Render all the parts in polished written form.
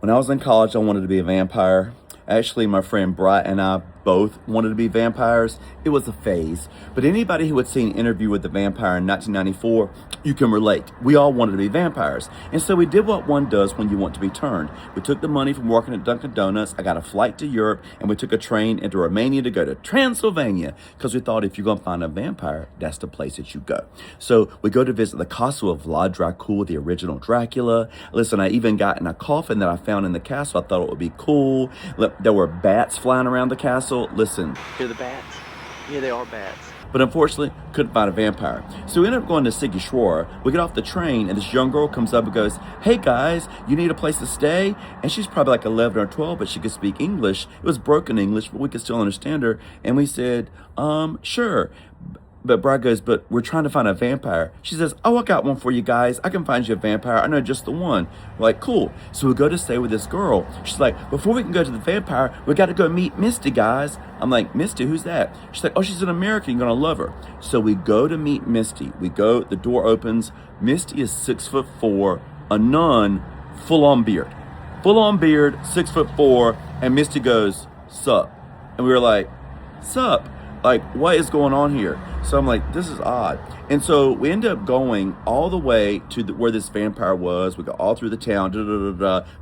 When I was in college, I wanted to be a vampire. Actually, my friend Bright and I both wanted to be vampires. It was a phase. But anybody who had seen Interview with the Vampire in 1994, you can relate. We all wanted to be vampires. And so we did what one does when you want to be turned. We took the money from working at Dunkin' Donuts. I got a flight to Europe, and we took a train into Romania to go to Transylvania because we thought if you're going to find a vampire, that's the place that you go. So we go to visit the castle of Vlad Dracul, the original Dracula. Listen, I even got in a coffin that I found in the castle. I thought it would be cool. There were bats flying around the castle. Listen. Hear the bats? Yeah, they are bats. But unfortunately, couldn't find a vampire. So we ended up going to Sigishwara. We get off the train, and this young girl comes up and goes, "Hey guys, you need a place to stay?" And she's probably like 11 or 12, but she could speak English. It was broken English, but we could still understand her. And we said, sure. But Brad goes, "But we're trying to find a vampire." She says, "Oh, I got one for you guys. I can find you a vampire. I know just the one." We're like, cool. So we go to stay with this girl. She's like, "Before we can go to the vampire, we got to go meet Misty, guys." I'm like, "Misty, who's that?" She's like, "Oh, she's an American. You're going to love her." So we go to meet Misty. We go, the door opens. Misty is 6'4", a nun, full on beard. Full on beard, 6'4", and Misty goes, "Sup?" And we were like, "Sup? Like, what is going on here?" So I'm like, this is odd. And so we end up going all the way to where this vampire was. We go all through the town,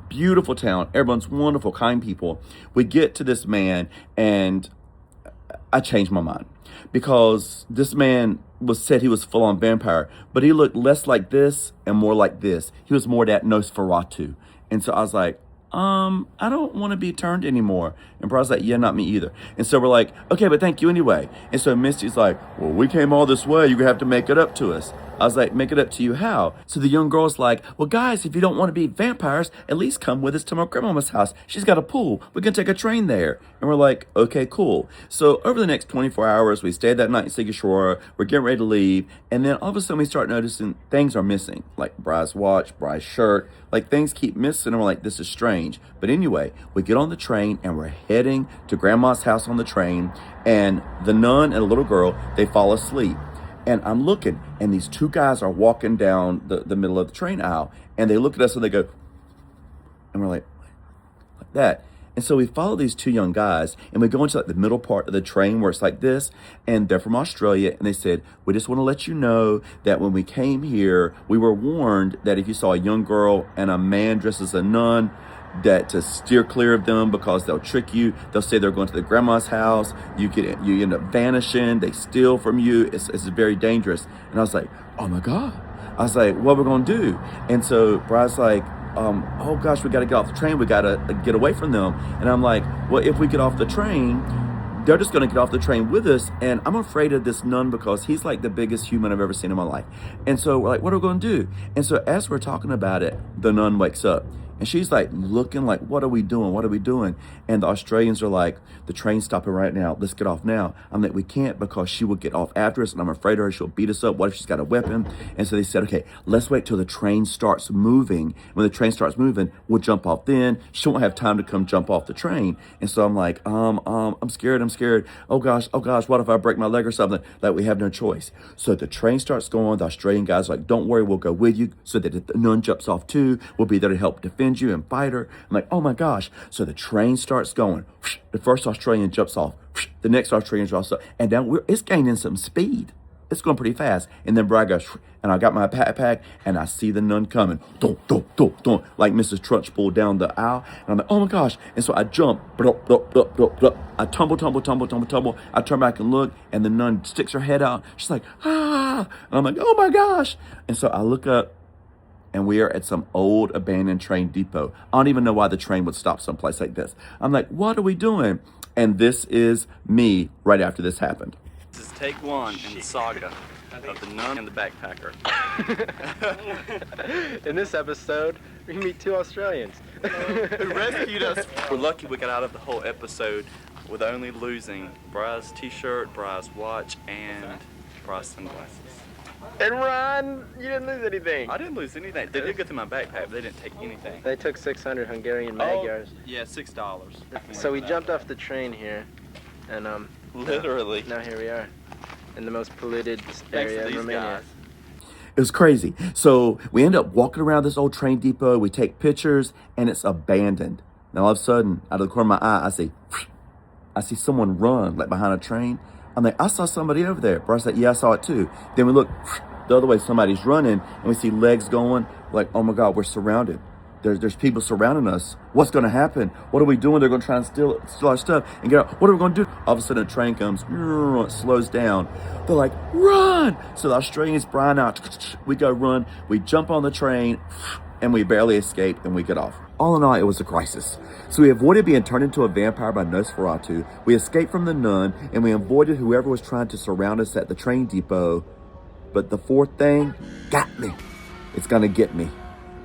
beautiful town. Everyone's wonderful, kind people. We get to this man, and I changed my mind because this man said he was full on vampire, but he looked less like this and more like this. He was more that Nosferatu. And so I was like, I don't want to be turned anymore. And Brad's like, "Yeah, not me either." And so we're like, "Okay, but thank you anyway." And so Misty's like, "Well, we came all this way. You're going to have to make it up to us." I was like, "Make it up to you how?" So the young girl's like, "Well, guys, if you don't want to be vampires, at least come with us to my grandmama's house. She's got a pool. We can take a train there." And we're like, "Okay, cool." So over the next 24 hours, we stayed that night in Sigashora. We're getting ready to leave. And then all of a sudden we start noticing things are missing, like Bry's watch, Bry's shirt, like things keep missing. And we're like, this is strange. But anyway, we get on the train and we're heading to grandma's house on the train. And the nun and a little girl, they fall asleep. And I'm looking, and these two guys are walking down the middle of the train aisle, and they look at us and they go, and we're like that. And so we follow these two young guys, and we go into like the middle part of the train where it's like this, and they're from Australia, and they said, "We just want to let you know that when we came here, we were warned that if you saw a young girl and a man dressed as a nun, that to steer clear of them because they'll trick you. They'll say they're going to the grandma's house. You end up vanishing. They steal from you. It's very dangerous." And I was like, "Oh my God." I was like, "What are we going to do?" And so Bry's like, "Oh gosh, we got to get off the train. We got to get away from them." And I'm like, "Well, if we get off the train, they're just going to get off the train with us. And I'm afraid of this nun because he's like the biggest human I've ever seen in my life." And so we're like, "What are we going to do?" And so as we're talking about it, the nun wakes up. And she's like looking like, "What are we doing? What are we doing?" And the Australians are like, "The train's stopping right now. Let's get off now." I'm like, "We can't because she will get off after us and I'm afraid of her. She'll beat us up. What if she's got a weapon?" And so they said, "Okay, let's wait till the train starts moving. When the train starts moving, we'll jump off then. She won't have time to come jump off the train." And so I'm like, I'm scared. Oh gosh, what if I break my leg or something?" Like, we have no choice. So the train starts going. The Australian guys are like, "Don't worry, we'll go with you." So that if the nun jumps off too, we'll be there to help defend you and fight her. I'm like, oh my gosh. So the train starts going. The first Australian jumps off. The next Australian jumps off. And now it's gaining some speed. It's going pretty fast. And then Brad goes, and I got my backpack, and I see the nun coming. Dun, dun, dun, dun, like Mrs. Trunchbull down the aisle. And I'm like, oh my gosh. And so I jump. Blup, blup, blup, blup, blup. I tumble. I turn back and look, and the nun sticks her head out. She's like, "Ah." And I'm like, oh my gosh. And so I look up, and we are at some old abandoned train depot. I don't even know why the train would stop someplace like this. I'm like, what are we doing? And this is me right after this happened. This is take one in the saga of the nun and the backpacker. In this episode, we meet two Australians who rescued us. We're lucky we got out of the whole episode with only losing Bry's t-shirt, Bry's watch, and Bry's sunglasses. And Ron, you didn't lose anything. I didn't lose anything. They did get to my backpack, but they didn't take anything. They took 600 Hungarian magyars. Yeah, $6. So we jumped off the train here, and literally. Now here we are, in the most polluted Thanks area to of these Romania. guys. It was crazy. So we end up walking around this old train depot. We take pictures, and it's abandoned. Now all of a sudden, out of the corner of my eye, I see someone run like behind a train. I'm like, I saw somebody over there. Bro, I said, yeah, I saw it too. Then we look the other way, somebody's running, and we see legs going. Like, oh my God, we're surrounded. There's people surrounding us. What's going to happen? What are we doing? They're going to try and steal our stuff and get out. What are we going to do? All of a sudden, a train comes, it slows down. They're like, run! So the Australians, Brian out, we go run. We jump on the train, and we barely escape, and we get off. All in all, it was a crisis. So we avoided being turned into a vampire by Nosferatu. We escaped from the nun, and we avoided whoever was trying to surround us at the train depot. But the fourth thing got me. It's going to get me.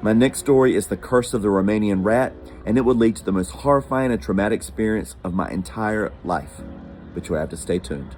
My next story is the curse of the Romanian rat, and it will lead to the most horrifying and traumatic experience of my entire life. But you'll have to stay tuned.